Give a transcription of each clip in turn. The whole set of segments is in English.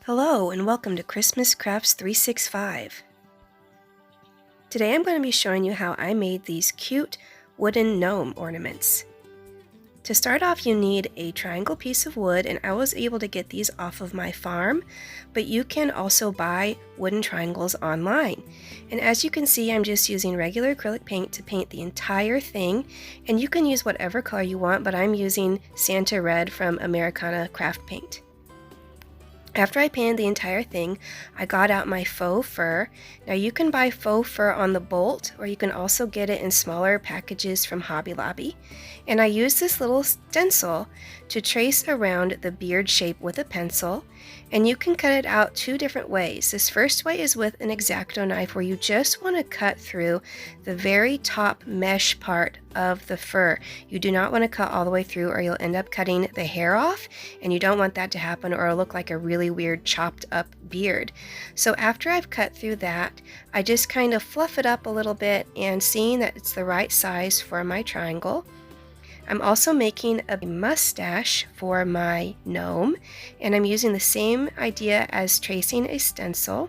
Hello and welcome to Christmas Crafts 365. Today I'm going to be showing you how I made these cute wooden gnome ornaments. To start off, you need a triangle piece of wood, and I was able to get these off of my farm, but you can also buy wooden triangles online. And as you can see, I'm just using regular acrylic paint to paint the entire thing, and you can use whatever color you want, but I'm using Santa Red from Americana craft paint. After I painted the entire thing, I got out my faux fur. Now you can buy faux fur on the bolt, or you can also get it in smaller packages from Hobby Lobby. And I used this little stencil to trace around the beard shape with a pencil, and you can cut it out two different ways. This first way is with an X-Acto knife, where you just want to cut through the very top mesh part of the fur. You do not want to cut all the way through, or you'll end up cutting the hair off, and you don't want that to happen, or it'll look like a really weird chopped up beard. So after I've cut through that, I just kind of fluff it up a little bit, and seeing that it's the right size for my triangle. I'm also making a mustache for my gnome, and I'm using the same idea as tracing a stencil.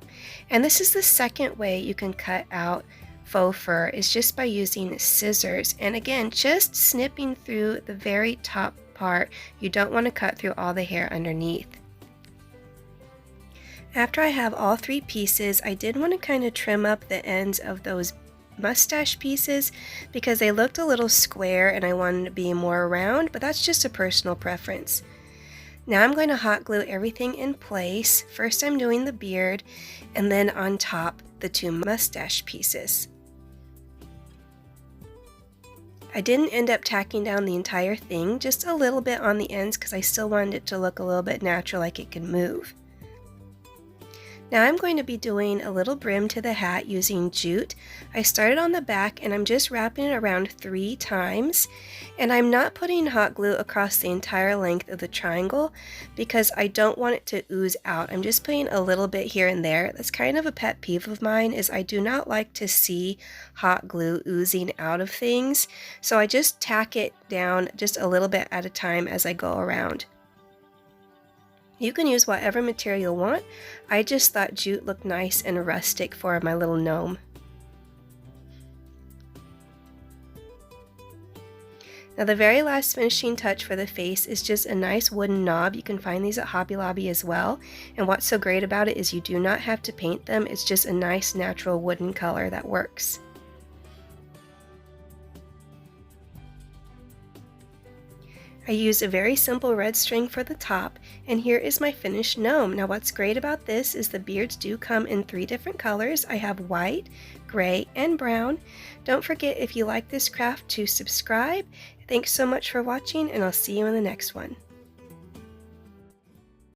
And this is the second way you can cut out faux fur, is just by using scissors, and again just snipping through the very top part. You don't want to cut through all the hair underneath. After I have all three pieces, I did want to kind of trim up the ends of those mustache pieces because they looked a little square and I wanted to be more round, but that's just a personal preference. Now I'm going to hot glue everything in place. First I'm doing the beard, and then on top the two mustache pieces. I didn't end up tacking down the entire thing, just a little bit on the ends because I still wanted it to look a little bit natural, like it could move. Now I'm going to be doing a little brim to the hat using jute. I started on the back and I'm just wrapping it around 3 times, and I'm not putting hot glue across the entire length of the triangle because I don't want it to ooze out. I'm just putting a little bit here and there. That's kind of a pet peeve of mine, is I do not like to see hot glue oozing out of things, so I just tack it down just a little bit at a time as I go around. You can use whatever material you want. I just thought jute looked nice and rustic for my little gnome. Now the very last finishing touch for the face is just a nice wooden knob. You can find these at Hobby Lobby as well. And what's so great about it is you do not have to paint them. It's just a nice natural wooden color that works. I used a very simple red string for the top, and here is my finished gnome. Now what's great about this is the beards do come in 3 different colors. I have white, gray, and brown. Don't forget, if you like this craft, to subscribe. Thanks so much for watching, and I'll see you in the next one.